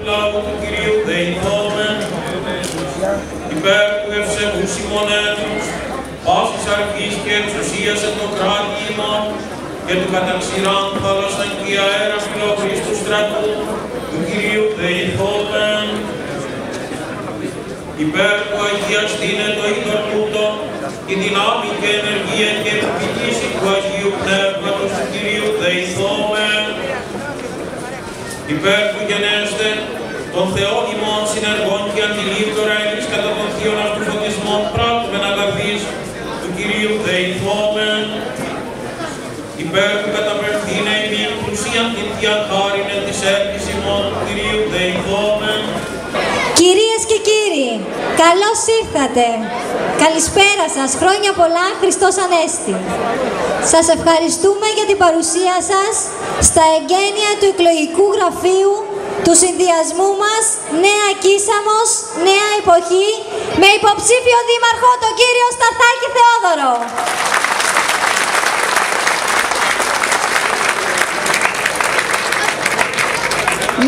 Λαού του Κυρίου δεηθόμεν, υπέρ του ευσεβούς ημωνέτους, πάσης αρχής και εξουσίας εν το κράτη ημών, και του καταξηράν θάλασσαν και αέρα φιλοχρήστου στρατού του Κυρίου δεηθόμεν, υπέρ του αγιαστήνε το είδωρ τούτο, τη δυνάμει και ενεργία και επιπλήση του Αγίου Πνεύματος του Κυρίου δεηθόμεν, υπέρ του γενέστε, των Θεών ημών συνεργών και αντιλήπτωρα εμείς κατά των θείων αυτού φωτισμών πράττουμεν αγαθείς του Κυρίου δεηθόμεν, υπέρ του καταπευθύνε ημίν πλουσίαν την θεία χάριν εν της έλκης ημών του Κυρίου δεηθόμεν. Κυρίες και κύριοι, καλώς ήρθατε. Καλησπέρα σας, χρόνια πολλά, Χριστός Ανέστη. Σας ευχαριστούμε για την παρουσία σας στα εγγένεια του εκλογικού γραφείου του συνδυασμού μας Νέα Κίσαμος, Νέα Εποχή, με υποψήφιο δήμαρχο τον κύριο Σταθάκη Θεόδωρο.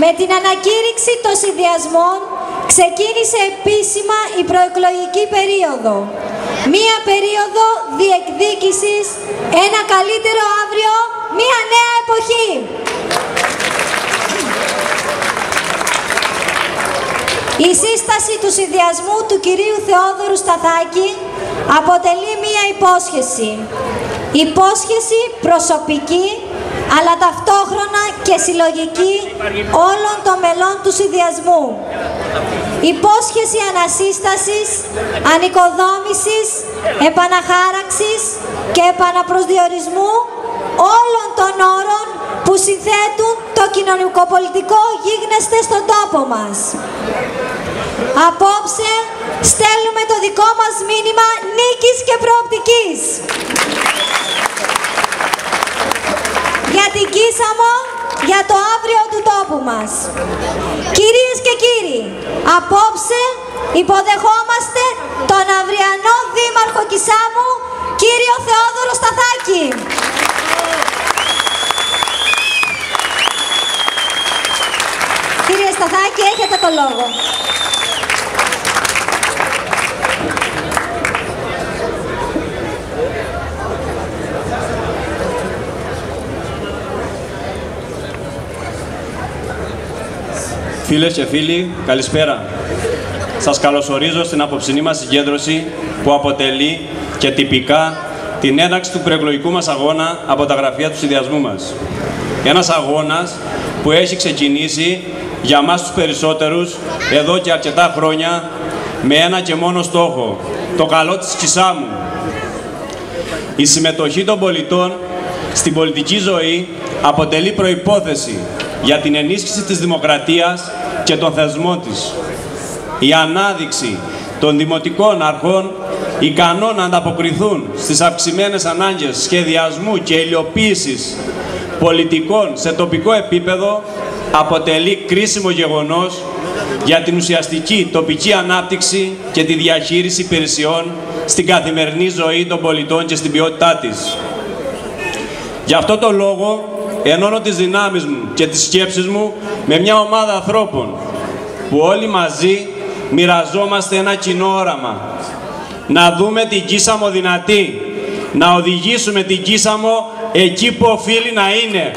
Με την ανακήρυξη των συνδυασμών ξεκίνησε επίσημα η προεκλογική περίοδο. Μία περίοδο διεκδίκησης, ένα καλύτερο αύριο, μία νέα εποχή. Η σύσταση του συνδυασμού του κυρίου Θεόδωρου Σταθάκη αποτελεί μία υπόσχεση. Υπόσχεση προσωπική, αλλά ταυτόχρονα και συλλογική όλων των μελών του συνδυασμού. Υπόσχεση ανασύστασης, ανοικοδόμησης, επαναχάραξης και επαναπροσδιορισμού όλων των όρων που συνθέτουν το κοινωνικοπολιτικό γίγνεσθε στον τόπο μας. Απόψε στέλνουμε το δικό μας μήνυμα νίκης και προοπτικής. Για την Κίσαμο, για το αύριο του τόπου μας. Κυρίες και κύριοι, απόψε υποδεχόμαστε τον αυριανό Δήμαρχο Κισάμου, κύριο Θεόδωρο Σταθάκη. Κύριε Σταθάκη, έχετε το λόγο. Φίλες και φίλοι, καλησπέρα. Σας καλωσορίζω στην απόψινή μας συγκέντρωση που αποτελεί και τυπικά την έναρξη του προεκλογικού μας αγώνα από τα γραφεία του συνδυασμού μας. Ένας αγώνας που έχει ξεκινήσει για μας τους περισσότερους εδώ και αρκετά χρόνια με ένα και μόνο στόχο, το καλό της Κισάμου. Η συμμετοχή των πολιτών στην πολιτική ζωή αποτελεί προϋπόθεση για την ενίσχυση της δημοκρατίας και των θεσμών της. Η ανάδειξη των δημοτικών αρχών ικανών να ανταποκριθούν στις αυξημένες ανάγκες σχεδιασμού και υλοποίησης πολιτικών σε τοπικό επίπεδο αποτελεί κρίσιμο γεγονός για την ουσιαστική τοπική ανάπτυξη και τη διαχείριση υπηρεσιών στην καθημερινή ζωή των πολιτών και στην ποιότητά της. Γι' αυτό το λόγο ενώνω τις δυνάμεις μου και τις σκέψεις μου με μια ομάδα ανθρώπων που όλοι μαζί μοιραζόμαστε ένα κοινό όραμα. Να δούμε την Κίσαμο δυνατή, να οδηγήσουμε την Κίσαμο εκεί που οφείλει να είναι.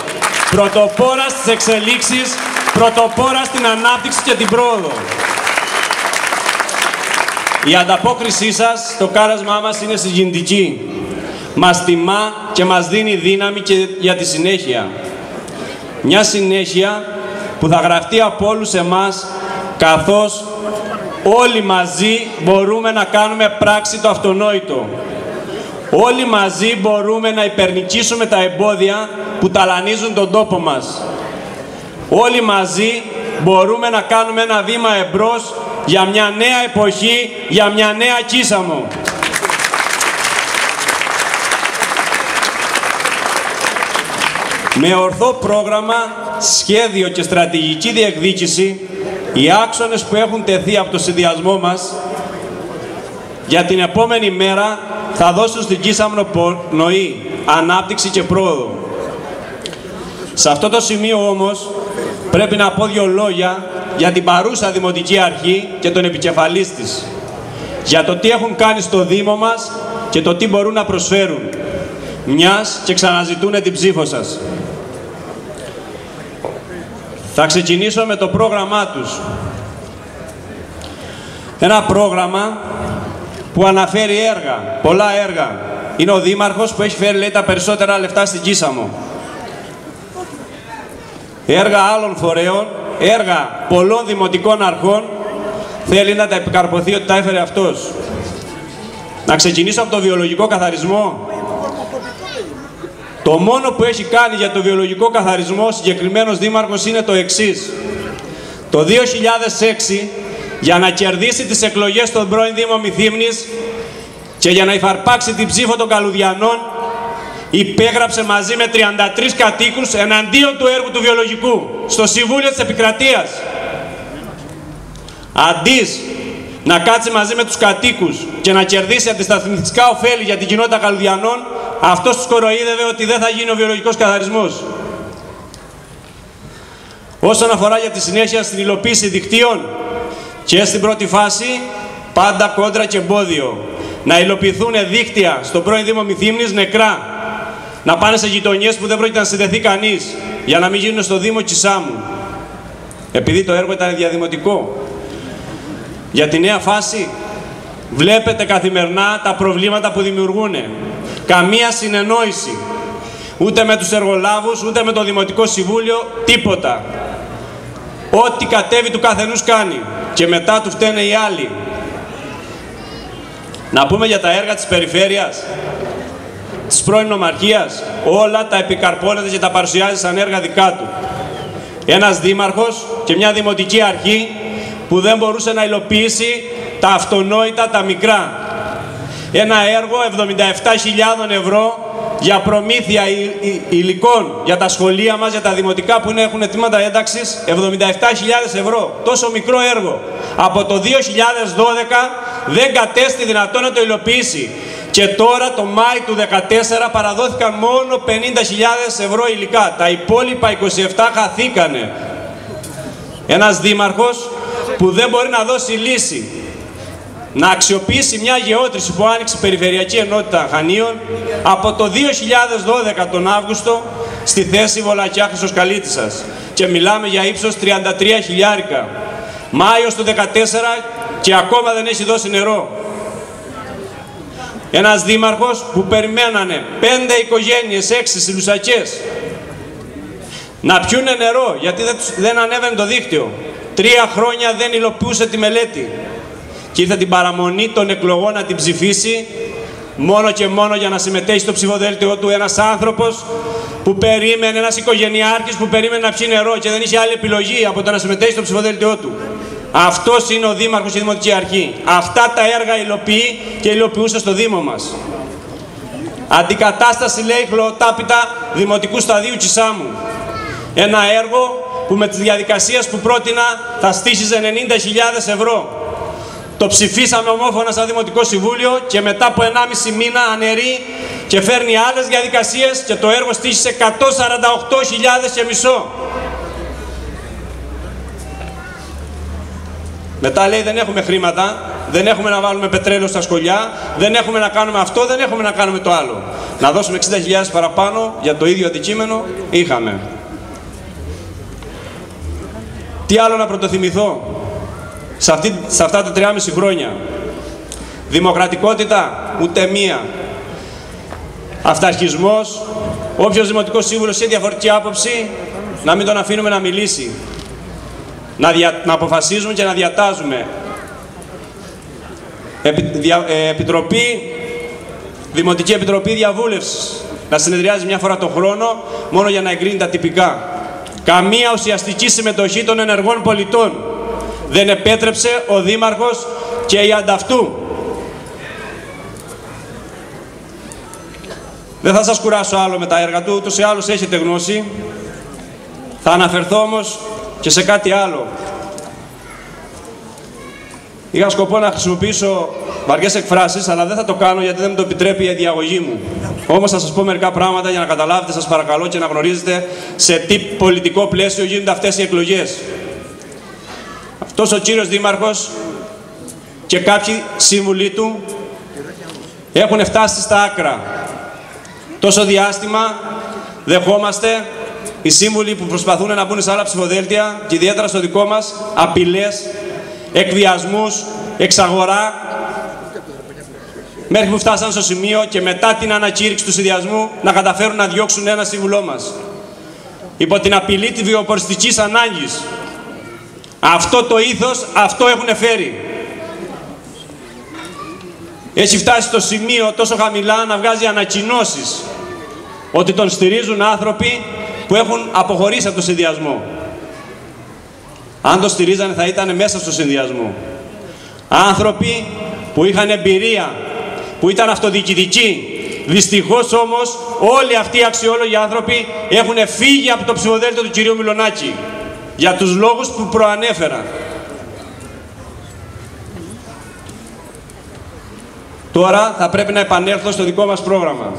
Πρωτοπόρα στις εξελίξεις, πρωτοπόρα στην ανάπτυξη και την πρόοδο. Η ανταπόκρισή σας στο κάλεσμά μας είναι συγκινητική. Μας τιμά και μας δίνει δύναμη και για τη συνέχεια. Μια συνέχεια που θα γραφτεί από όλους εμάς, καθώς όλοι μαζί μπορούμε να κάνουμε πράξη το αυτονόητο. Όλοι μαζί μπορούμε να υπερνικήσουμε τα εμπόδια που ταλανίζουν τον τόπο μας. Όλοι μαζί μπορούμε να κάνουμε ένα βήμα εμπρός για μια νέα εποχή, για μια νέα Κίσαμο. Με ορθό πρόγραμμα, σχέδιο και στρατηγική διεκδίκηση, οι άξονες που έχουν τεθεί από το συνδυασμό μας για την επόμενη μέρα θα δώσουν στην Κίσαμο πνοή, ανάπτυξη και πρόοδο. Σε αυτό το σημείο όμως πρέπει να πω δύο λόγια για την παρούσα Δημοτική Αρχή και τον επικεφαλής της, για το τι έχουν κάνει στο Δήμο μας και το τι μπορούν να προσφέρουν, μιας και ξαναζητούν την ψήφο σας. Θα ξεκινήσω με το πρόγραμμά τους. Ένα πρόγραμμα που αναφέρει έργα, πολλά έργα. Είναι ο Δήμαρχος που έχει φέρει, λέει, τα περισσότερα λεφτά στην Κίσαμο. Έργα άλλων φορέων, έργα πολλών δημοτικών αρχών, θέλει να τα επικαρποθεί ότι τα έφερε αυτός. Να ξεκινήσω από το βιολογικό καθαρισμό. Το μόνο που έχει κάνει για το βιολογικό καθαρισμό ο συγκεκριμένος Δήμαρχος είναι το εξής. Το 2006, για να κερδίσει τις εκλογές στον πρώην Δήμο Μυθύμνης και για να υφαρπάξει την ψήφο των Καλουδιανών, υπέγραψε μαζί με 33 κατοίκους εναντίον του έργου του βιολογικού στο Συμβούλιο της Επικρατείας. Αντί να κάτσει μαζί με τους κατοίκους και να κερδίσει αντισταθμιστικά ωφέλη για την κοινότητα Καλουδιανών, αυτός τους κοροϊδεύε ότι δεν θα γίνει ο βιολογικός καθαρισμός. Όσον αφορά για τη συνέχεια στην υλοποίηση δικτύων, και στην πρώτη φάση πάντα κόντρα και εμπόδιο. Να υλοποιηθούν δίκτυα στον πρώην Δήμο Μυθύμνης νεκρά. Να πάνε σε γειτονιές που δεν πρόκειται να συνδεθεί κανείς, για να μην γίνουν στο Δήμο Κισάμου. Επειδή το έργο ήταν διαδημοτικό. Για τη νέα φάση βλέπετε καθημερινά τα προβλήματα που δημιουργούν. Καμία συνεννόηση. Ούτε με τους εργολάβους, ούτε με το Δημοτικό Συμβούλιο, τίποτα. Ό,τι κατέβει του καθενούς κάνει. Και μετά του φταίνε οι άλλοι. Να πούμε για τα έργα της περιφέρειας, της πρώην νομαρχίας, όλα τα επικαρπώνεται και τα παρουσιάζει σαν έργα δικά του. Ένας δήμαρχος και μια δημοτική αρχή που δεν μπορούσε να υλοποιήσει τα αυτονόητα, τα μικρά. Ένα έργο 77.000 ευρώ για προμήθεια υλικών για τα σχολεία μας, για τα δημοτικά που έχουν αιτήματα ένταξης, 77.000 ευρώ. Τόσο μικρό έργο. Από το 2012 δεν κατέστη δυνατόν να το υλοποιήσει. Και τώρα το Μάη του 2014 παραδόθηκαν μόνο 50.000 ευρώ υλικά. Τα υπόλοιπα 27 χαθήκανε. Ένας δήμαρχος που δεν μπορεί να δώσει λύση, να αξιοποιήσει μια γεώτρηση που άνοιξε η Περιφερειακή Ενότητα Χανίων από το 2012 τον Αύγουστο στη θέση Βολακιά Χρυσοσκαλίτισσας. Και μιλάμε για ύψος 33 χιλιάρικα. Μάιος του 2014 και ακόμα δεν έχει δώσει νερό. Ένας δήμαρχος που περιμένανε 5 οικογένειες, 6 συλλουσακές να πιούνε νερό γιατί δεν ανέβαινε το δίκτυο. 3 χρόνια δεν υλοποιούσε τη μελέτη. Και ήρθε την παραμονή των εκλογών να την ψηφίσει μόνο και μόνο για να συμμετέχει στο ψηφοδέλτιό του ένας άνθρωπος που περίμενε, ένας οικογενειάρχης που περίμενε να πιει νερό και δεν είχε άλλη επιλογή από το να συμμετέχει στο ψηφοδέλτιό του. Αυτός είναι ο Δήμαρχος και η Δημοτική Αρχή. Αυτά τα έργα υλοποιεί και υλοποιούσε στο Δήμο μας. Αντικατάσταση, λέει, χλωοτάπητα Δημοτικού Σταδίου Κισάμου. Ένα έργο που με τις διαδικασίες που πρότεινα θα στήσιζε 90.000 ευρώ. Το ψηφίσαμε ομόφωνα σαν Δημοτικό Συμβούλιο και μετά από 1,5 μήνα αναιρεί και φέρνει άλλες διαδικασίες και το έργο στήχησε 148.000 και μισό. Μετά λέει δεν έχουμε χρήματα, δεν έχουμε να βάλουμε πετρέλαιο στα σχολιά, δεν έχουμε να κάνουμε αυτό, δεν έχουμε να κάνουμε το άλλο. Να δώσουμε 60.000 παραπάνω για το ίδιο αντικείμενο, είχαμε. Τι άλλο να πρωτοθυμηθώ σε αυτά τα 3,5 χρόνια. Δημοκρατικότητα, ούτε μία. Αυταρχισμός, όποιος Δημοτικός Σύμβουλος έχει διαφορετική άποψη, να μην τον αφήνουμε να μιλήσει. Να αποφασίζουμε και να διατάζουμε. Δημοτική Επιτροπή Διαβούλευσης. Να συνεδριάζει μια φορά τον χρόνο, μόνο για να εγκρίνει τα τυπικά. Καμία ουσιαστική συμμετοχή των ενεργών πολιτών δεν επέτρεψε ο Δήμαρχος και η ανταυτού. Δεν θα σας κουράσω άλλο με τα έργα του, ούτως ή άλλως έχετε γνώση. Θα αναφερθώ όμως και σε κάτι άλλο. Είχα σκοπό να χρησιμοποιήσω βαριές εκφράσεις, αλλά δεν θα το κάνω γιατί δεν μου το επιτρέπει η διαγωγή μου. Όμως θα σας πω μερικά πράγματα για να καταλάβετε, σας παρακαλώ, και να γνωρίζετε σε τι πολιτικό πλαίσιο γίνονται αυτές οι εκλογές. αυτός ο κύριος Δήμαρχος και κάποιοι σύμβουλοι του έχουν φτάσει στα άκρα. Τόσο διάστημα δεχόμαστε οι σύμβουλοι που προσπαθούν να μπουν σε άλλα ψηφοδέλτια και ιδιαίτερα στο δικό μας απειλές, εκβιασμούς, εξαγορά, μέχρι που φτάσαν στο σημείο και μετά την ανακήρυξη του συνδυασμού να καταφέρουν να διώξουν ένα σύμβουλό μας. Υπό την απειλή της βιοποριστικής ανάγκης. Αυτό το ήθος, αυτό έχουν φέρει. Έχει φτάσει στο σημείο τόσο χαμηλά να βγάζει ανακοινώσεις ότι τον στηρίζουν άνθρωποι που έχουν αποχωρήσει από το συνδυασμό. Αν το στηρίζανε θα ήταν μέσα στο συνδυασμό. Άνθρωποι που είχαν εμπειρία, που ήταν αυτοδιοικητικοί. Δυστυχώς όμως όλοι αυτοί οι αξιόλογοι άνθρωποι έχουν φύγει από το ψηφοδέλτιο του κυρίου Μιλονάκη για τους λόγους που προανέφερα. Τώρα θα πρέπει να επανέλθω στο δικό μας πρόγραμμα.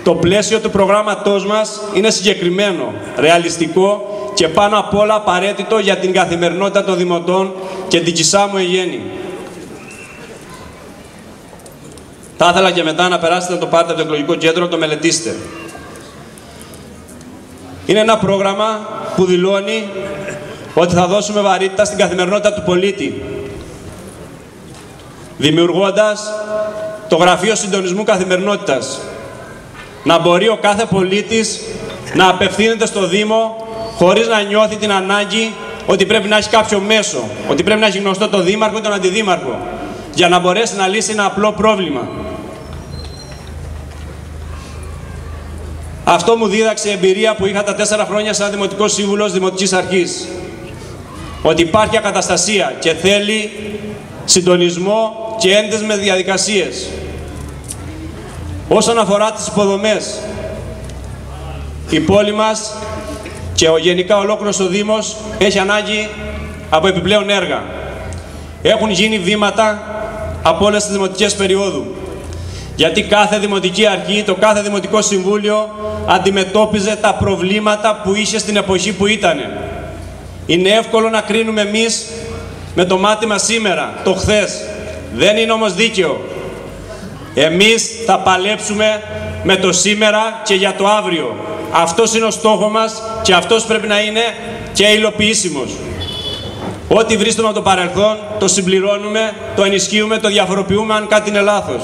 Το πλαίσιο του προγράμματός μας είναι συγκεκριμένο, ρεαλιστικό και πάνω απ' όλα απαραίτητο για την καθημερινότητα των δημοτών και την Κισάμου εν γέννη. Θα ήθελα και μετά να περάσετε να το πάρετε από το εκλογικό κέντρο, να το μελετήσετε. Είναι ένα πρόγραμμα που δηλώνει ότι θα δώσουμε βαρύτητα στην καθημερινότητα του πολίτη, δημιουργώντας το Γραφείο Συντονισμού Καθημερινότητας. Να μπορεί ο κάθε πολίτης να απευθύνεται στο Δήμο χωρίς να νιώθει την ανάγκη ότι πρέπει να έχει κάποιο μέσο, ότι πρέπει να έχει γνωστό τον Δήμαρχο ή τον Αντιδήμαρχο, για να μπορέσει να λύσει ένα απλό πρόβλημα. Αυτό μου δίδαξε η εμπειρία που είχα τα 4 χρόνια σαν Δημοτικός Σύμβουλος Δημοτικής Αρχής. Ότι υπάρχει ακαταστασία και θέλει συντονισμό και έντες διαδικασίες. Όσον αφορά τις υποδομές, η πόλη μας και γενικά ολόκληρος ο Δήμος έχει ανάγκη από επιπλέον έργα. Έχουν γίνει βήματα από όλες τις δημοτικές περιόδου. Γιατί κάθε δημοτική αρχή, το κάθε δημοτικό συμβούλιο αντιμετώπιζε τα προβλήματα που είχε στην εποχή που ήτανε. Είναι εύκολο να κρίνουμε εμείς με το μάτι μας σήμερα, το χθες. Δεν είναι όμως δίκαιο. Εμείς θα παλέψουμε με το σήμερα και για το αύριο. Αυτός είναι ο στόχος μας και αυτός πρέπει να είναι και υλοποιήσιμος. Ό,τι βρίσκουμε από το παρελθόν, το συμπληρώνουμε, το ενισχύουμε, το διαφοροποιούμε αν κάτι είναι λάθος.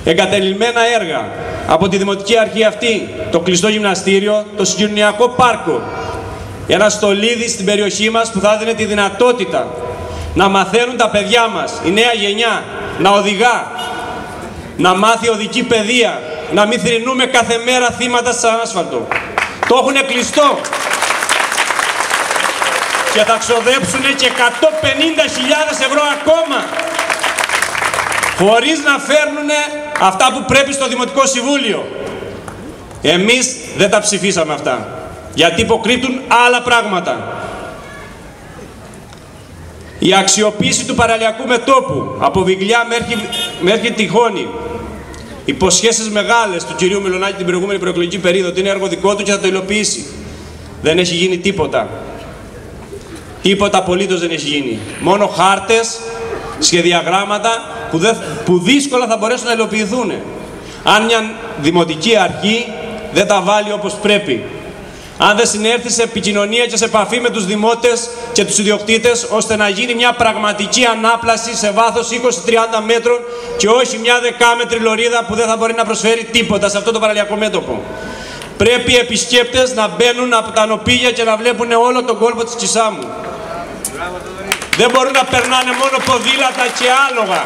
Εγκατελειμμένα έργα από τη Δημοτική Αρχή αυτή, το κλειστό γυμναστήριο, το συγκοινωνιακό πάρκο, ένα στολίδι στην περιοχή μας που θα έδινε τη δυνατότητα να μαθαίνουν τα παιδιά μας, η νέα γενιά, να οδηγά, να μάθει οδική παιδεία, να μην θρηνούμε κάθε μέρα θύματα σαν άσφαλτο. Το έχουν κλειστό και θα ξοδέψουν και 150.000 ευρώ ακόμα, χωρίς να φέρνουν αυτά που πρέπει στο Δημοτικό Συμβούλιο. Εμείς δεν τα ψηφίσαμε αυτά, γιατί υποκρύπτουν άλλα πράγματα. Η αξιοποίηση του παραλιακού μετώπου, από Βιγλιά μέχρι Τυχόνη. Υποσχέσεις μεγάλες του κυρίου Μιλονάκη την προηγούμενη προεκλογική περίοδο, ότι είναι έργο δικό του και θα το υλοποιήσει. Δεν έχει γίνει τίποτα. Τίποτα απολύτως δεν έχει γίνει. Μόνο χάρτες, σχεδιαγράμματα που δύσκολα θα μπορέσουν να υλοποιηθούν. Αν μια δημοτική αρχή δεν τα βάλει όπως πρέπει. Αν δεν συνέρθει σε επικοινωνία και σε επαφή με τους δημότες και τους ιδιοκτήτες, ώστε να γίνει μια πραγματική ανάπλαση σε βάθος 20-30 μέτρων και όχι μια 10μέτρη λωρίδα που δεν θα μπορεί να προσφέρει τίποτα σε αυτό το παραλιακό μέτωπο. Πρέπει οι επισκέπτες να μπαίνουν από τα νοπίγια και να βλέπουν όλο τον κόλπο της Κισάμου. Δεν μπορούν να περνάνε μόνο ποδήλατα και άλογα.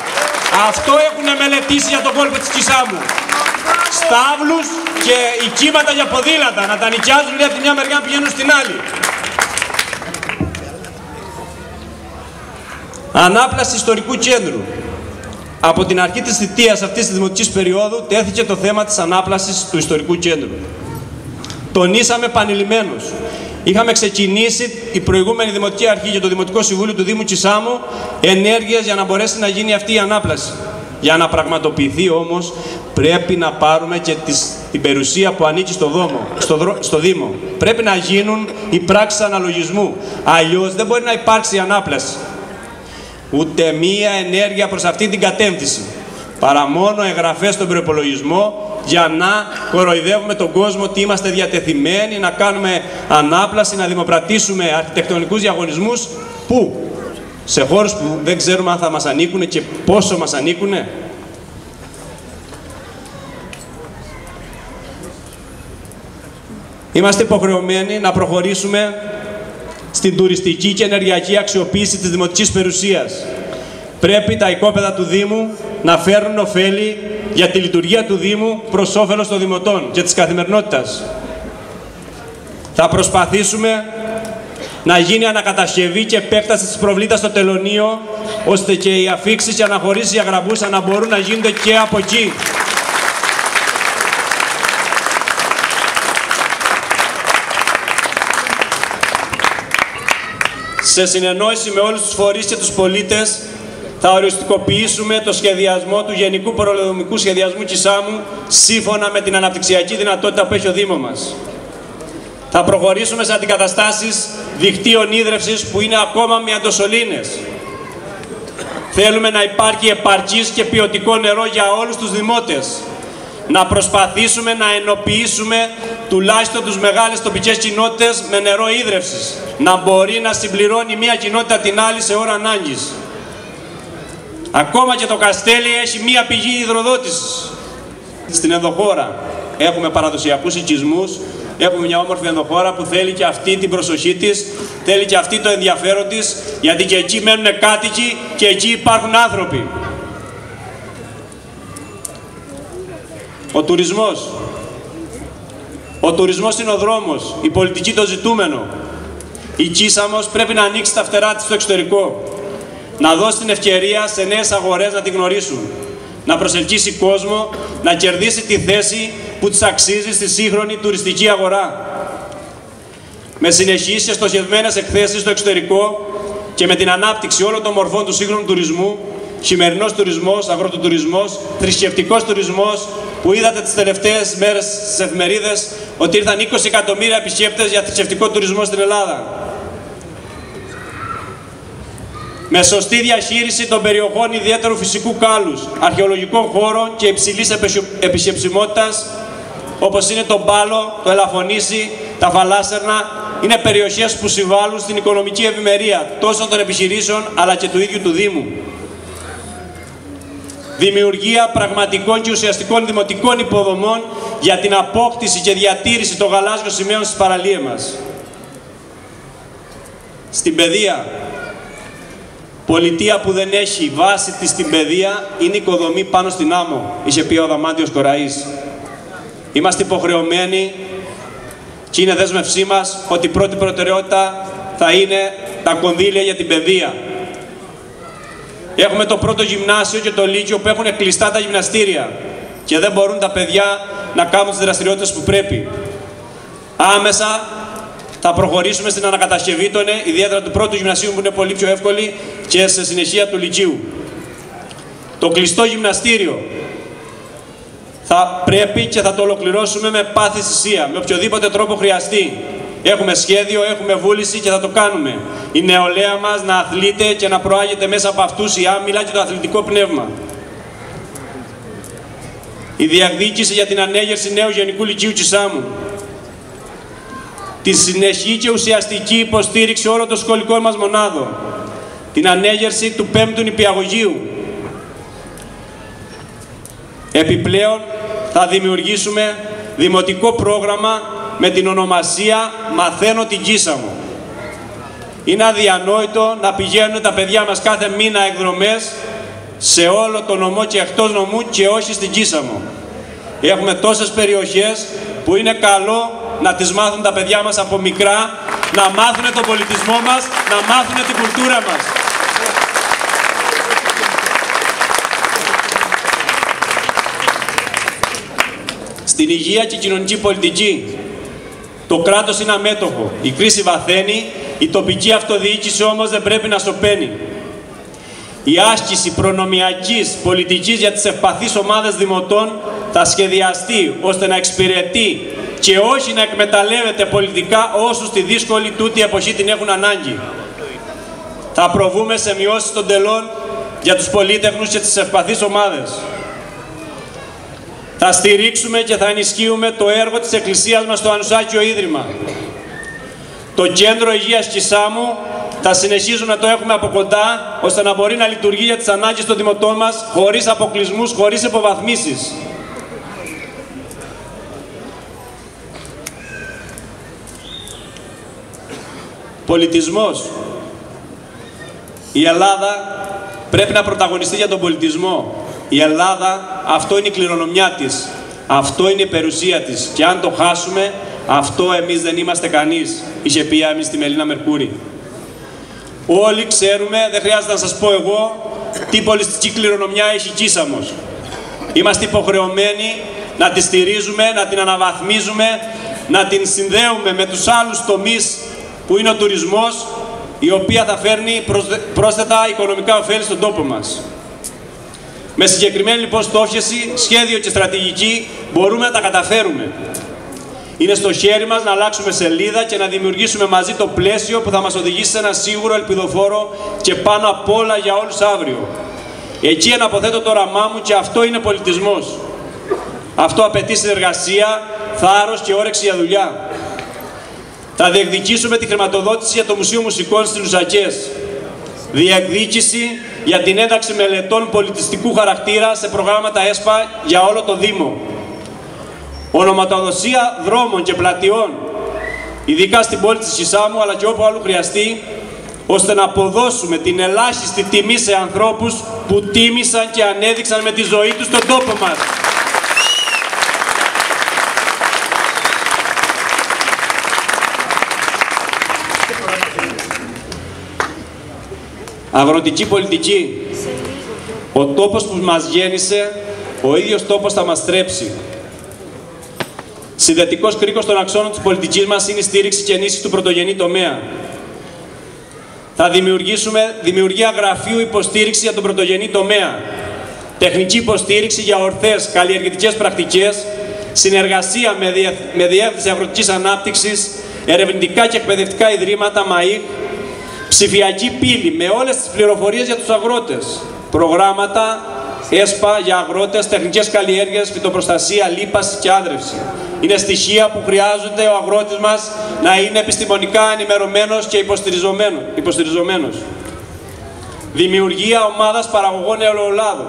Αυτό έχουν μελετήσει για τον κόλπο της Κισάμου. Στάβλους και οικίματα για ποδήλατα. Να τα νοικιάζουν από τη μια μεριά να πηγαίνουν στην άλλη. Ανάπλαση ιστορικού κέντρου. Από την αρχή της θητείας αυτής της δημοτικής περίοδου τέθηκε το θέμα της ανάπλασης του ιστορικού κέντρου. Τονίσαμε επανειλημμένως. Είχαμε ξεκινήσει η προηγούμενη Δημοτική Αρχή και το Δημοτικό Συμβούλιο του Δήμου Κισάμου ενέργειες για να μπορέσει να γίνει αυτή η ανάπλαση. Για να πραγματοποιηθεί όμως πρέπει να πάρουμε και την περιουσία που ανήκει στο Δήμο. Πρέπει να γίνουν οι πράξεις αναλογισμού. Αλλιώς δεν μπορεί να υπάρξει ανάπλαση. Ούτε μία ενέργεια προς αυτή την κατεύθυνση. Παρά μόνο εγγραφές στον προϋπολογισμό για να κοροϊδεύουμε τον κόσμο ότι είμαστε διατεθειμένοι να κάνουμε ανάπλαση, να δημοπρατήσουμε αρχιτεκτονικούς διαγωνισμούς. Πού? Σε χώρους που δεν ξέρουμε αν θα μας ανήκουν και πόσο μας ανήκουν. Είμαστε υποχρεωμένοι να προχωρήσουμε στην τουριστική και ενεργειακή αξιοποίηση της δημοτικής περιουσίας. Πρέπει τα οικόπεδα του Δήμου να φέρουν ωφέλη για τη λειτουργία του Δήμου προς όφελος των δημοτών και της καθημερινότητας. Θα προσπαθήσουμε να γίνει ανακατασκευή και επέκταση της προβλήτας στο τελωνείο, ώστε και οι αφίξεις και αναχωρήσεις για γραμπούσα να μπορούν να γίνονται και από εκεί. Σε συνεννόηση με όλους τους φορείς και τους πολίτες, θα οριστικοποιήσουμε το σχεδιασμό του Γενικού Πολεοδομικού Σχεδιασμού Κισάμου, σύμφωνα με την αναπτυξιακή δυνατότητα που έχει ο Δήμος μας. Θα προχωρήσουμε σε αντικαταστάσεις δικτύων ίδρευσης που είναι ακόμα με αντοσωλήνες. Θέλουμε να υπάρχει επαρκής και ποιοτικό νερό για όλους τους δημότες. Να προσπαθήσουμε να ενοποιήσουμε τουλάχιστον τους μεγάλες τοπικές κοινότητες με νερό ίδρευσης. Να μπορεί να συμπληρώνει μία κοινότητα την άλλη σε ώρα ανάγκης. Ακόμα και το Καστέλι έχει μία πηγή υδροδότησης. Στην ενδοχώρα έχουμε παραδοσιακούς οικισμούς, έχουμε μια όμορφη ενδοχώρα που θέλει και αυτή την προσοχή της, θέλει και αυτή το ενδιαφέρον της, γιατί και εκεί μένουν κάτοικοι και εκεί υπάρχουν άνθρωποι. Ο τουρισμός. Ο τουρισμός είναι ο δρόμος, η πολιτική το ζητούμενο. Η Κίσαμος πρέπει να ανοίξει τα φτερά της στο εξωτερικό, να δώσει την ευκαιρία σε νέες αγορές να την γνωρίσουν, να προσελκύσει κόσμο, να κερδίσει τη θέση που της αξίζει στη σύγχρονη τουριστική αγορά. Με συνεχείς και στοχευμένες εκθέσεις στο εξωτερικό και με την ανάπτυξη όλων των μορφών του σύγχρονου τουρισμού, χειμερινός τουρισμός, αγροτοτουρισμός, θρησκευτικός τουρισμός, που είδατε τις τελευταίες μέρες στις εφημερίδες ότι ήρθαν 20 εκατομμύρια επισκέπτες για θρησκευτικό τουρισμό στην Ελλάδα. Με σωστή διαχείριση των περιοχών ιδιαίτερου φυσικού κάλους, αρχαιολογικών χώρων και υψηλής επισκεψιμότητας, όπως είναι το Μπάλο, το Ελαφωνήσι, τα Φαλάσσερνα, είναι περιοχές που συμβάλλουν στην οικονομική ευημερία τόσο των επιχειρήσεων αλλά και του ίδιου του Δήμου. Δημιουργία πραγματικών και ουσιαστικών δημοτικών υποδομών για την απόκτηση και διατήρηση των γαλάζιων σημαίων στις παραλίες μας. Στην παιδεία. Πολιτεία που δεν έχει βάση της στην παιδεία είναι οικοδομή πάνω στην άμμο, είχε πει ο Αδαμάντιος Κοραής. Είμαστε υποχρεωμένοι και είναι δέσμευσή μας ότι η πρώτη προτεραιότητα θα είναι τα κονδύλια για την παιδεία. Έχουμε το πρώτο γυμνάσιο και το λύκειο που έχουν κλειστά τα γυμναστήρια και δεν μπορούν τα παιδιά να κάνουν τις δραστηριότητες που πρέπει. Άμεσα θα προχωρήσουμε στην ανακατασκευή των, ιδιαίτερα του πρώτου γυμνασίου που είναι πολύ πιο εύκολη, και σε συνεχεία του λυκείου. Το κλειστό γυμναστήριο θα πρέπει και θα το ολοκληρώσουμε με πάθη θυσία, με οποιοδήποτε τρόπο χρειαστεί. Έχουμε σχέδιο, έχουμε βούληση και θα το κάνουμε. Η νεολαία μας να αθλείται και να προάγεται μέσα από αυτούς η άμυλα και το αθλητικό πνεύμα. Η διεκδίκηση για την ανέγερση νέου Γενικού Λυκείου Κισάμου. Τη συνεχή και ουσιαστική υποστήριξη όλων των σχολικών μας μονάδων. Την ανέγερση του 5ου νηπιαγωγείου. Επιπλέον θα δημιουργήσουμε δημοτικό πρόγραμμα με την ονομασία «Μαθαίνω την Κίσαμο». Είναι αδιανόητο να πηγαίνουν τα παιδιά μας κάθε μήνα εκδρομές σε όλο το νομό και εκτός νομού και όχι στην Κίσαμο. Έχουμε τόσες περιοχές που είναι καλό να τις μάθουν τα παιδιά μας από μικρά, να μάθουν τον πολιτισμό μας, να μάθουν την κουλτούρα μας. Στην υγεία και κοινωνική πολιτική, το κράτος είναι αμέτωχο. Η κρίση βαθαίνει, η τοπική αυτοδιοίκηση όμως δεν πρέπει να σωπαίνει. η άσκηση προνομιακής πολιτικής για τις ευπαθείς ομάδες δημοτών θα σχεδιαστεί ώστε να εξυπηρετεί και όχι να εκμεταλλεύεται πολιτικά όσους στη δύσκολη τούτη εποχή την έχουν ανάγκη. Θα προβούμε σε μειώσεις των τελών για τους πολίτεχνους και τις ευπαθείς ομάδες. Θα στηρίξουμε και θα ενισχύουμε το έργο της Εκκλησίας μας στο Ανουσάκιο Ίδρυμα. Το Κέντρο Υγείας Κισάμου θα συνεχίζουμε να το έχουμε από κοντά, ώστε να μπορεί να λειτουργεί για τις ανάγκες των δημοτών μας, χωρίς αποκλεισμούς, χωρίς υποβαθμίσεις. Πολιτισμός. Η Ελλάδα πρέπει να πρωταγωνιστεί για τον πολιτισμό. Η Ελλάδα, αυτό είναι η κληρονομιά της. Αυτό είναι η περιουσία της. Και αν το χάσουμε, αυτό εμείς δεν είμαστε κανείς. Είχε πει εμείς στη Μελίνα Μερκούρη. Όλοι ξέρουμε, δεν χρειάζεται να σας πω εγώ, τι πολιτιστική κληρονομιά έχει η Κίσαμος. Είμαστε υποχρεωμένοι να τη στηρίζουμε, να την αναβαθμίζουμε, να την συνδέουμε με τους άλλους τομείς που είναι ο τουρισμός, η οποία θα φέρνει πρόσθετα οικονομικά ωφέλη στον τόπο μας. Με συγκεκριμένη λοιπόν στόχευση, σχέδιο και στρατηγική μπορούμε να τα καταφέρουμε. Είναι στο χέρι μας να αλλάξουμε σελίδα και να δημιουργήσουμε μαζί το πλαίσιο που θα μας οδηγήσει σε ένα σίγουρο, ελπιδοφόρο και πάνω απ' όλα για όλους αύριο. Εκεί εναποθέτω το όραμά μου και αυτό είναι πολιτισμός. Αυτό απαιτεί συνεργασία, θάρρος και όρεξη για δουλειά. Θα διεκδικήσουμε τη χρηματοδότηση για το Μουσείο Μουσικών στις Λουσακές. Διεκδίκηση για την ένταξη μελετών πολιτιστικού χαρακτήρα σε προγράμματα ΕΣΠΑ για όλο το Δήμο. Ονοματοδοσία δρόμων και πλατιών, ειδικά στην πόλη της Κισάμου, αλλά και όπου αλλού χρειαστεί, ώστε να αποδώσουμε την ελάχιστη τιμή σε ανθρώπους που τίμησαν και ανέδειξαν με τη ζωή τους τον τόπο μας. Αγροτική πολιτική. Ο τόπος που μας γέννησε, ο ίδιος τόπος θα μας θρέψει. Συνδετικός κρίκος των αξώνων της πολιτικής μας είναι η στήριξη και ενίσχυση του πρωτογενή τομέα. Θα δημιουργήσουμε δημιουργία γραφείου υποστήριξη για τον πρωτογενή τομέα. Τεχνική υποστήριξη για ορθές καλλιεργητικές πρακτικές, συνεργασία με Διεύθυνση Αγροτικής Ανάπτυξης, ερευνητικά και εκπαιδευτικά ιδρύματα ΜΑΗΧ, ψηφιακή πύλη με όλες τις πληροφορίες για τους αγρότες, προγράμματα ΕΣΠΑ για αγρότες, τεχνικές καλλιέργειες, φυτοπροστασία, λίπαση και άνδρευση. Είναι στοιχεία που χρειάζονται ο αγρότης μας να είναι επιστημονικά ενημερωμένος και υποστηριζομένος. Δημιουργία ομάδας παραγωγών ελαιολάδου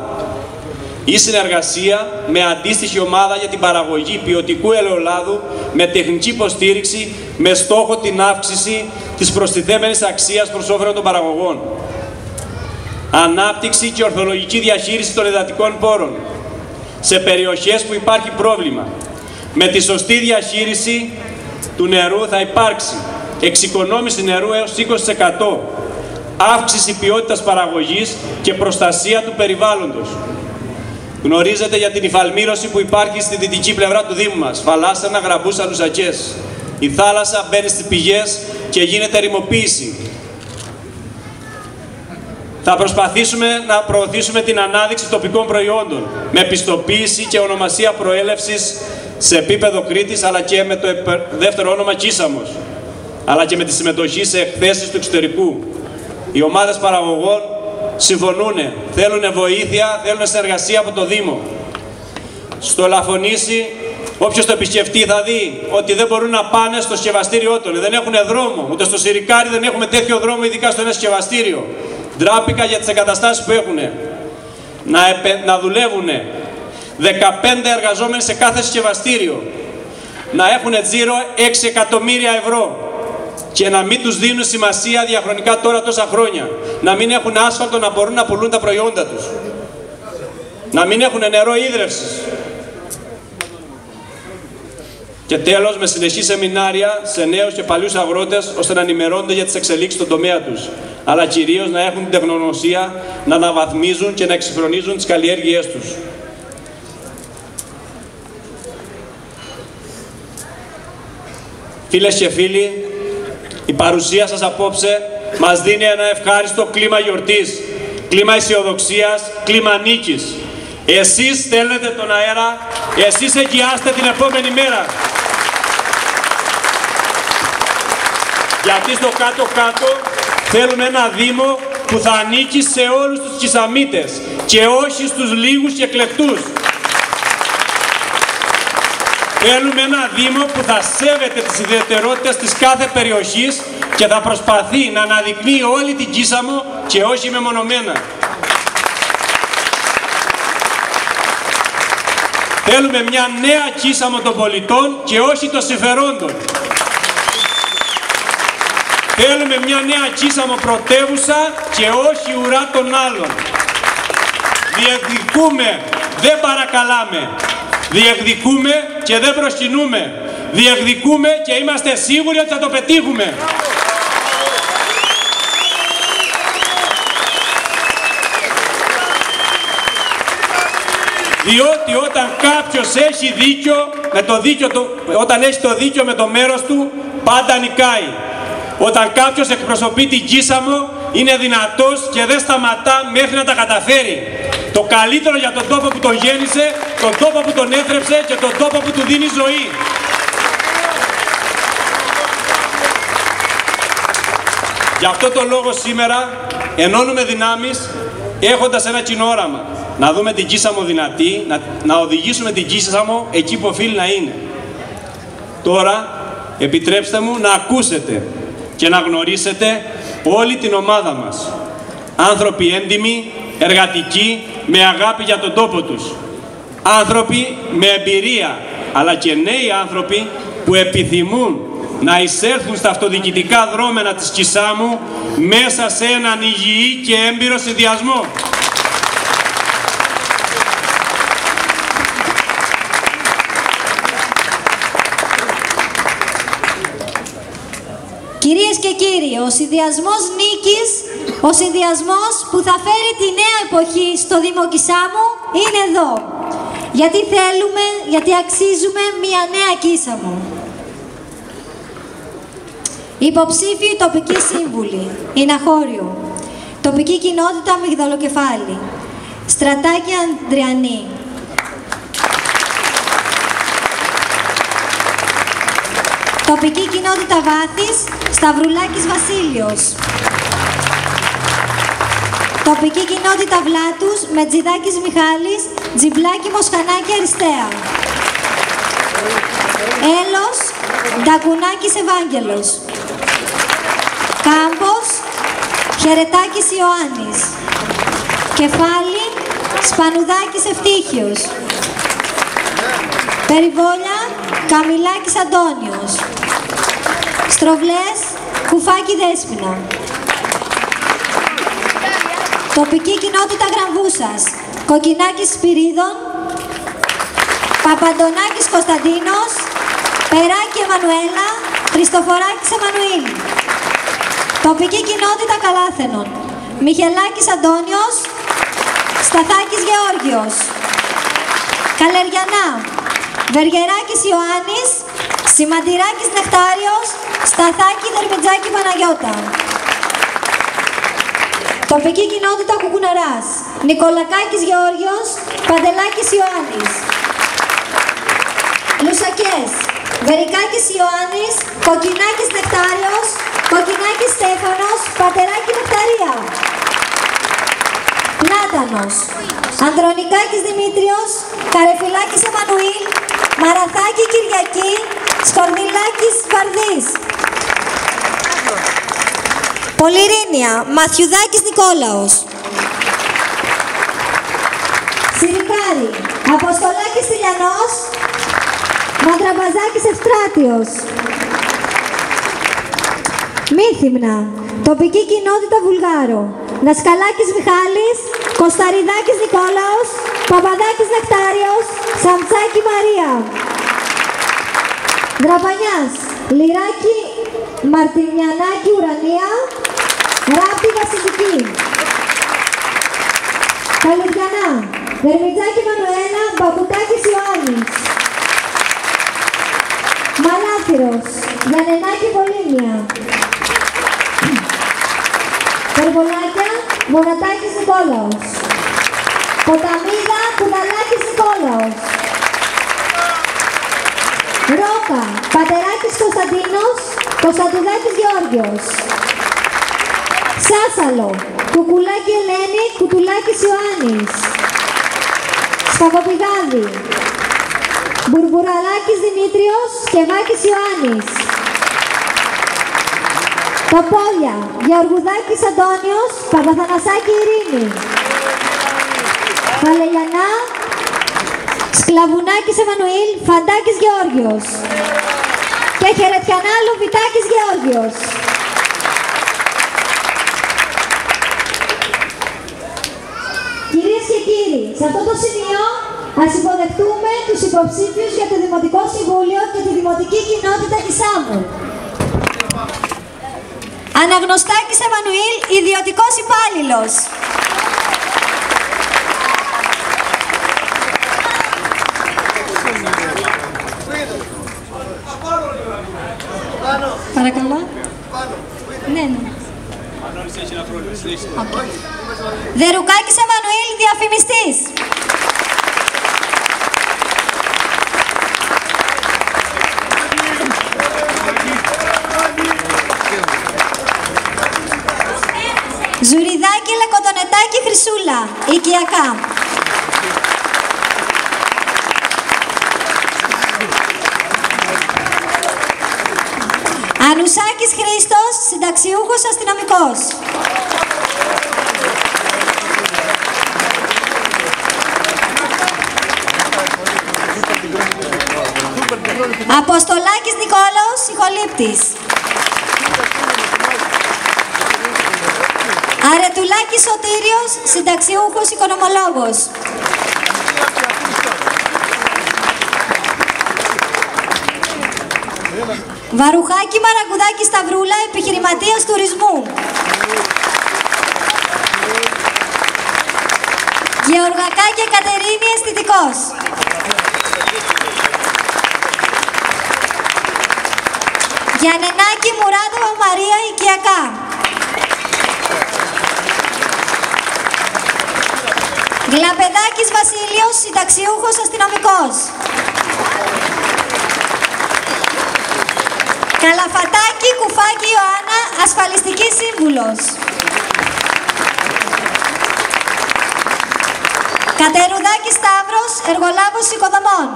ή συνεργασία με αντίστοιχη ομάδα για την παραγωγή ποιοτικού ελαιολάδου με τεχνική υποστήριξη με στόχο την αύξηση της προστιθέμενης αξίας προς όφελον των παραγωγών. Ανάπτυξη και ορθολογική διαχείριση των υδατικών πόρων σε περιοχές που υπάρχει πρόβλημα. Με τη σωστή διαχείριση του νερού θα υπάρξει εξοικονόμηση νερού έως 20%, αύξηση ποιότητας παραγωγής και προστασία του περιβάλλοντος. Γνωρίζετε για την υφαλμήρωση που υπάρχει στη δυτική πλευρά του Δήμου μας. Φαλάσσανα, Γραμπούσα, Λουσακές. Η θάλασσα μπαίνει στις πηγές και γίνεται ερημοποίηση. Θα προσπαθήσουμε να προωθήσουμε την ανάδειξη τοπικών προϊόντων με πιστοποίηση και ονομασία προέλευσης σε επίπεδο Κρήτης, αλλά και με το δεύτερο όνομα Κίσαμος, αλλά και με τη συμμετοχή σε εκθέσεις του εξωτερικού. Οι ομάδες παραγωγών συμφωνούν, θέλουν βοήθεια, θέλουν συνεργασία από το Δήμο. Στο Λαφωνήσι, όποιος το επισκεφτεί θα δει ότι δεν μπορούν να πάνε στο σκευαστήριό των. Δεν έχουν δρόμο, ούτε στο Σιρικάρι δεν έχουμε τέτοιο δρόμο, ειδικά στο ένα σκευαστήριο. Ντράπηκα για τις εγκαταστάσεις που έχουν. Να δουλεύουν 15 εργαζόμενοι σε κάθε σκευαστήριο. Να έχουν τζίρο 6 εκατομμύρια ευρώ. Και να μην τους δίνουν σημασία διαχρονικά τώρα τόσα χρόνια. Να μην έχουν άσφαλτο να μπορούν να πουλούν τα προϊόντα τους. Να μην έχουν νερό ίδρευσης. Και τέλος, με συνεχή σεμινάρια σε νέους και παλιούς αγρότες, ώστε να ενημερώνονται για τις εξελίξεις στον τομέα τους. Αλλά κυρίως να έχουν την τεχνογνωσία να αναβαθμίζουν και να εξυγχρονίζουν τις καλλιέργειές τους. Φίλες και φίλοι, η παρουσία σας απόψε μας δίνει ένα ευχάριστο κλίμα γιορτής. κλίμα αισιοδοξίας, κλίμα νίκης. Εσείς στέλνετε τον αέρα, εσείς εγγυάστε την επόμενη μέρα. Γιατί στο κάτω-κάτω θέλουμε ένα Δήμο που θα ανήκει σε όλους τους Κισαμίτες και όχι στους λίγους και κλεπτούς. Θέλουμε ένα Δήμο που θα σέβεται τις ιδιαιτερότητες της κάθε περιοχής και θα προσπαθεί να αναδεικνύει όλη την Κίσαμο και όχι μεμονωμένα. Θέλουμε μια νέα Κίσαμο των πολιτών και όχι των συμφερόντων. Θέλουμε μια νέα Κίσαμο πρωτεύουσα και όχι ουρά των άλλων. Διεκδικούμε, δεν παρακαλάμε. Διεκδικούμε και δεν προσκυνούμε. Διεκδικούμε και είμαστε σίγουροι ότι θα το πετύχουμε. Διότι όταν κάποιος έχει δίκιο, όταν έχει το δίκιο με το μέρος του, πάντα νικάει. Όταν κάποιος εκπροσωπεί την Κίσαμο, είναι δυνατός και δεν σταματά μέχρι να τα καταφέρει. Το καλύτερο για τον τόπο που τον γέννησε, τον τόπο που τον έθρεψε και τον τόπο που του δίνει ζωή. Γι' αυτό το λόγο σήμερα ενώνουμε δυνάμεις έχοντας ένα κοινό όραμα. Να δούμε την Κίσαμο δυνατή, να οδηγήσουμε την Κίσαμο εκεί που οφείλει να είναι. Τώρα επιτρέψτε μου να ακούσετε και να γνωρίσετε όλη την ομάδα μας. Άνθρωποι έντιμοι, εργατικοί, με αγάπη για τον τόπο τους. Άνθρωποι με εμπειρία, αλλά και νέοι άνθρωποι που επιθυμούν να εισέλθουν στα αυτοδιοικητικά δρόμενα της Κισάμου μέσα σε έναν υγιή και έμπειρο συνδυασμό. Κυρίες και κύριοι, ο συνδυασμός νίκης, ο συνδυασμός που θα φέρει τη νέα εποχή στο Δήμο Κισάμου είναι εδώ. Γιατί θέλουμε, γιατί αξίζουμε μια νέα Κίσαμο. Υποψήφιοι τοπικοί σύμβουλοι, Ιναχώριο. Τοπική κοινότητα Μυγδαλοκεφάλι. Στρατάκη Ανδριανή. Τοπική κοινότητα Βάθης, Σταυρουλάκης Βασίλειος. Τοπική κοινότητα Βλάτους, Μετζηδάκης Μιχάλης, Τζιμπλάκη Μοσχανάκη Αριστέα. Έλος, Ντακουνάκης Ευάγγελος. Κάμπος, Χερετάκης Ιωάννης. Κεφάλι, Σπανουδάκης Ευτύχιος. Περιβόλια, Καμιλάκης Αντώνιος. Στροβλές, Κουφάκη Δέσποινα. Τοπική κοινότητα Γραμβούσας, Κοκκινάκης Σπυρίδων. Παπαντονάκης Κωνσταντίνος. Περάκη Εμμανουέλα, Χριστοφοράκης Εμμανουήλ. Τοπική κοινότητα Καλάθενων, Μιχελάκης Αντώνιος. Σταθάκης Γεώργιος. Καλεριανά, Βεργεράκης Ιωάννης, Σημαντηράκης Νεκτάριος, Σταθάκη Δερμιτζάκη Παναγιώτα. Τοπική κοινότητα Κουκουναράς, Νικολακάκης Γεώργιος, Παντελάκης Ιωάννης. Λουσακές, Βερικάκης Ιωάννης, Κοκκινάκης Νεκτάριος, Κοκκινάκης Στέφανος, Πατεράκη Νεκταρία. Πλάτανος, Ανδρονικάκης Δημήτριος, Καρεφυλάκης Εμμανουήλ, Μαραθάκη Κυριακή, Σκορδιλάκης Βαρδής. Πολυρίνια, Μαθιουδάκης Νικόλαος. Σιρικάρη, Αποστολάκης Τηλιανός, Μαντραμπαζάκης Ευστράτιος. Μύθυμνα, τοπική κοινότητα Βουλγάρο, Δασκαλάκης Μιχάλης, Κωνσταριδάκης Νικόλαος, Παπαδάκης Νεκτάριος, Σαμτσάκη Μαρία. Δραπανιάς, Λυράκη Μαρτινιανάκη Ουρανία, Ράπτη Βασιλική. Καλυριανά, Δερμιτζάκη Μανουέλα, Μπακουτάκης Ιωάννης. Μαλάθυρος, Γιαννενάκη Πολύμια. Περβολάκια, Μωρατάκης Νικόλαος. Ποταμίδα Κουδαλάκης Νικόλαος. Ρόκα Πατεράκης Κωνσταντίνος, Κωνσταντουδάκης Γεώργιος. Σάσαλο Κουκουλάκη Ελένη, Κουτουλάκης Ιωάννης. Σκαβοπηγάδη Μπουρμπουραλάκης Δημήτριος, Σκευάκης Ιωάννης. Τοπόλια Γεωργουδάκης Αντώνιος, Παπαθανασάκη Ειρήνη. Παλαιανά Σκλαβουνάκης Εμμανουήλ, Φαντάκης Γεώργιος. Και Χερετιανά Λουβιτάκης Γεώργιος. Κυρίες και κύριοι, σε αυτό το σημείο ας υποδεχτούμε τους υποψήφιους για το Δημοτικό Συμβούλιο και τη Δημοτική Κοινότητα της Σάμου. Αναγνωστάκης Εμμανουήλ, ιδιωτικός υπάλληλος. Παρακαλώ. Ναι. Δερουκάκης Εμμανουήλ, διαφημιστής. Ζουριδάκη Λεκοτονετάκη Χρυσούλα, οικιακά. Ανουσάκης Χρήστος, συνταξιούχος αστυνομικός. Αποστολάκης Νικόλαος, συγχολήπτης. Αρετουλάκης Σωτήριος, συνταξιούχος οικονομολόγος. Βαρουχάκη Μαραγκουδάκη Σταυρούλα, επιχειρηματίας τουρισμού. Γεωργακάκη Εκατερίνη, αισθητικός. Γιαννενάκη Μουράδοβα Μαρία, οικιακά. Γλαπεδάκης Βασίλειος, συνταξιούχος αστυνομικός. Καλαφατάκη Κουφάκη Ιωάννα, ασφαλιστική σύμβουλος. Κατερουδάκη Σταύρος, εργολάβος οικοδομών.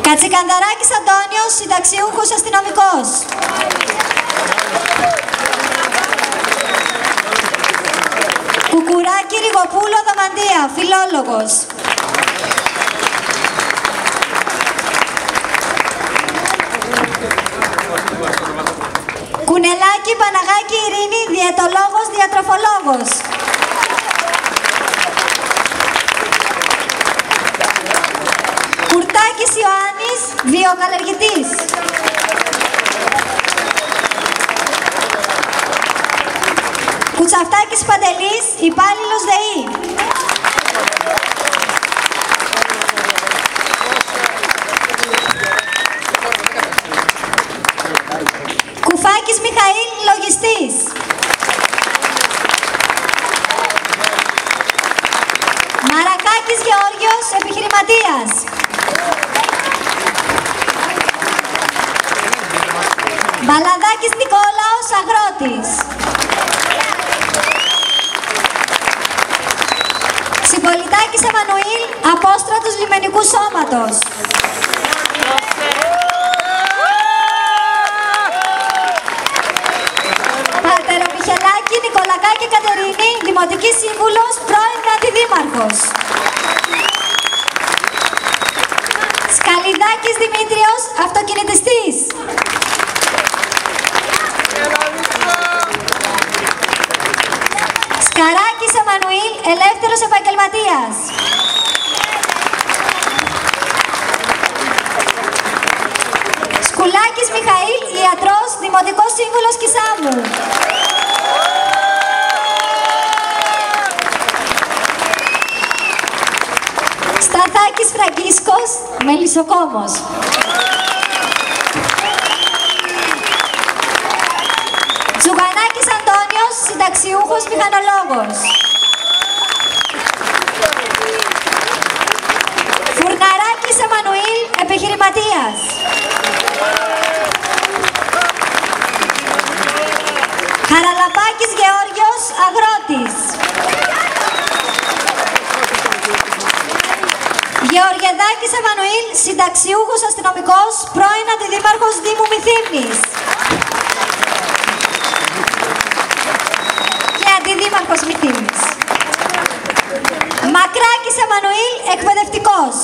Κατσικανδαράκης Αντώνιος, συνταξιούχος αστυνομικός. Κουκουράκη Ριγοπούλο Δαμαντία, φιλόλογος. Κουνελάκη Παναγάκη Ειρήνη, διαιτολόγος, διατροφολόγος. Κουρτάκης Ιωάννης, βιοκαλλιεργητής. Κουτσαφτάκης Παντελής, υπάλληλος ΔΕΗ. Κουφάκης Μιχαήλ, λογιστής. Μαρακάκης Γεώργιος, επιχειρηματίας. Μπαλαδάκης Νικόλαος, αγρότης. Συμπολιτάκης Εμμανουήλ, απόστρατος λιμενικού σώματος. Παρτερομιχελάκη Νικολακάκη Κατερίνη, δημοτική σύμβουλος, πρώην αντιδήμαρχος. Σκαλιδάκης Δημήτριος, αυτοκινητιστής. Σκαράκης Εμμανουήλ, ελεύθερος επαγγελματίας. Σκουλάκης Μιχαήλ, ιατρός, δημοτικός σύμβουλος Κισάμου. Σταθάκης Φραγκίσκος, μελισσοκόμος. συνταξιούχος μηχανολόγος. Φουρναράκης Εμμανουήλ, επιχειρηματίας. Χαραλαμπάκης Γεώργιος, αγρότης. Γεωργεδάκης Εμμανουήλ, συνταξιούχος αστυνομικός, πρώην αντιδήμαρχος Δήμου Μυθύμνης. Και αντιδήμαρχος Μυθύμνης. Μακράκης Εμμανουήλ, εκπαιδευτικός.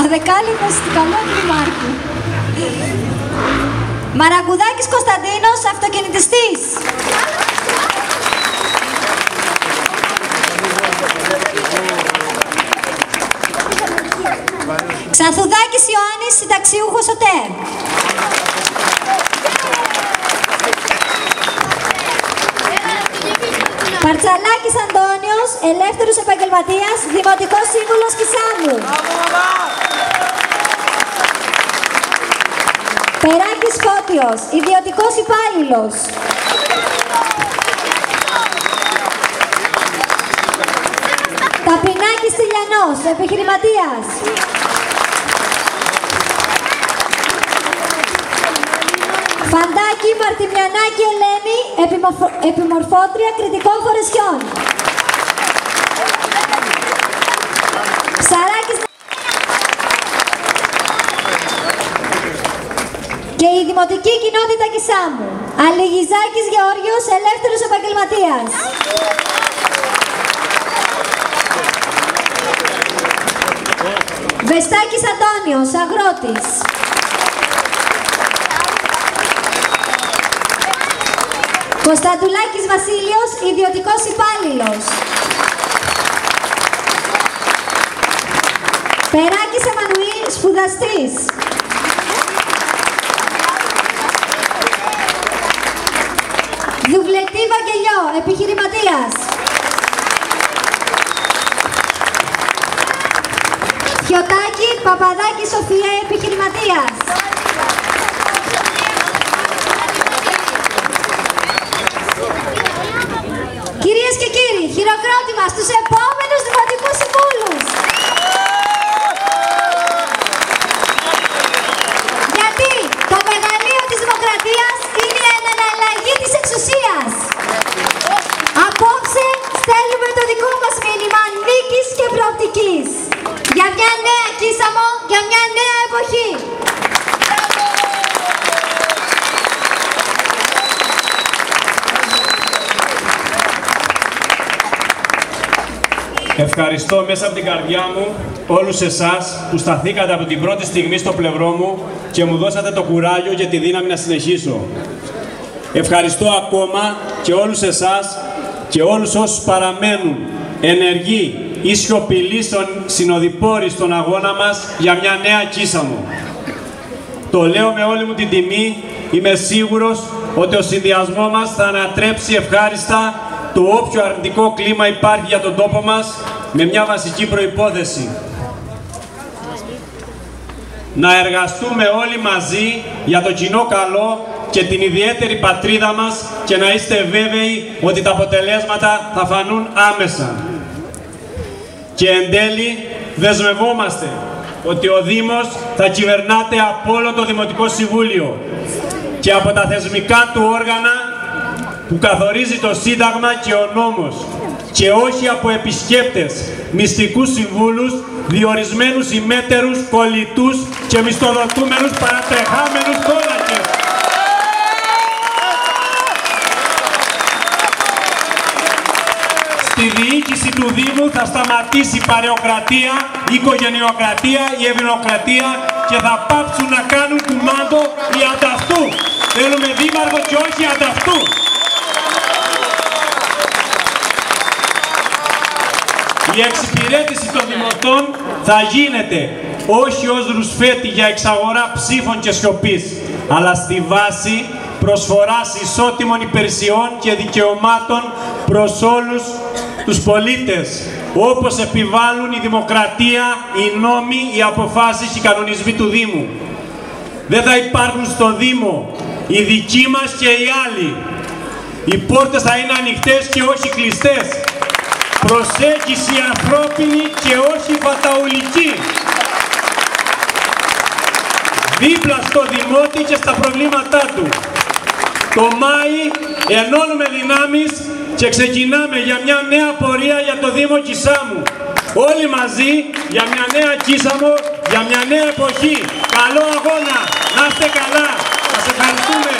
Ο δεκάλυπος του καλού δημάρχου. Μαραγκουδάκης Κωνσταντίνος, αυτοκινητιστής. Ξανθουδάκης Ιωάννης, συνταξιούχος ΟΤΕ. Παρτσαλάκης Αντώνιος, ελεύθερος επαγγελματίας, δημοτικός σύμβουλος Κισάμου. Περάκης Φώτιος, ιδιωτικός υπάλληλος. Ταπεινάκης Τηλιανός, επιχειρηματίας. Φαντάκη Μαρτιμιανάκη Ελένη, επιμορφώτρια κριτικών φορεσιών. Ψαράκης και η Δημοτική Κοινότητα Κισάμου. Αλιγιζάκης Γεώργιος, ελεύθερος επαγγελματίας. Βεστάκης Αντώνιος, αγρότης. Κωνσταντουλάκης Βασίλειος, ιδιωτικός υπάλληλος. Περάκης Εμμανουήλ, σπουδαστής. Δουβλετή Βαγγελιό, επιχειρηματίας. Φιωτάκη Παπαδάκη Σοφία, επιχειρηματίας. Κυρίες και κύριοι, χειροκρότημα στους επόμενους δημοτικούς συμβούλους. Γιατί το μεγαλείο της δημοκρατίας είναι η εναλλαγή της εξουσίας. Απόψε στέλνουμε το δικό μας μήνυμα νίκης και προοπτικής. Για μια νέα Κίσαμο, για μια νέα εποχή. Ευχαριστώ μέσα από την καρδιά μου όλους εσάς που σταθήκατε από την πρώτη στιγμή στο πλευρό μου και μου δώσατε το κουράγιο και τη δύναμη να συνεχίσω. Ευχαριστώ ακόμα και όλους εσάς και όλους όσους παραμένουν ενεργοί ή σιωπηλοί συνοδοιπόροι στον αγώνα μας για μια νέα Κίσαμο. Το λέω με όλη μου την τιμή, είμαι σίγουρος ότι ο συνδυασμός μας θα ανατρέψει ευχάριστα το όποιο αρνητικό κλίμα υπάρχει για τον τόπο μας, με μια βασική προϋπόθεση. Να εργαστούμε όλοι μαζί για το κοινό καλό και την ιδιαίτερη πατρίδα μας και να είστε βέβαιοι ότι τα αποτελέσματα θα φανούν άμεσα. Και εν τέλει δεσμευόμαστε ότι ο Δήμος θα κυβερνάται από όλο το Δημοτικό Συμβούλιο και από τα θεσμικά του όργανα που καθορίζει το Σύνταγμα και ο νόμος και όχι από επισκέπτες, μυστικούς συμβούλους, διορισμένους ημέτερους, κολλητούς και μισθοδοτούμενους παρατρεχάμενους κόλακες. Στη διοίκηση του Δήμου θα σταματήσει η παρεοκρατία, η οικογενειοκρατία, η ευνοκρατία και θα πάψουν να κάνουν κουμάντο οι ανταυτού. Θέλουμε δήμαρχο και όχι ανταυτού. Η εξυπηρέτηση των δημοτών θα γίνεται όχι ως ρουσφέτη για εξαγορά ψήφων και σιωπής, αλλά στη βάση προσφοράς ισότιμων υπηρεσιών και δικαιωμάτων προς όλους τους πολίτες. όπως επιβάλλουν η δημοκρατία, οι νόμοι, οι αποφάσεις, οι κανονισμοί του Δήμου. Δεν θα υπάρχουν στο Δήμο οι δικοί μας και οι άλλοι. Οι πόρτες θα είναι ανοιχτές και όχι κλειστές. Προσέγγιση ανθρώπινη και όχι φαταουλική. Δίπλα στο δημότη και στα προβλήματά του. Το Μάη ενώνουμε δυνάμεις και ξεκινάμε για μια νέα πορεία για το Δήμο Κισάμου. Όλοι μαζί για μια νέα Κίσαμο, για μια νέα εποχή. Καλό αγώνα, να είστε καλά, σας ευχαριστούμε.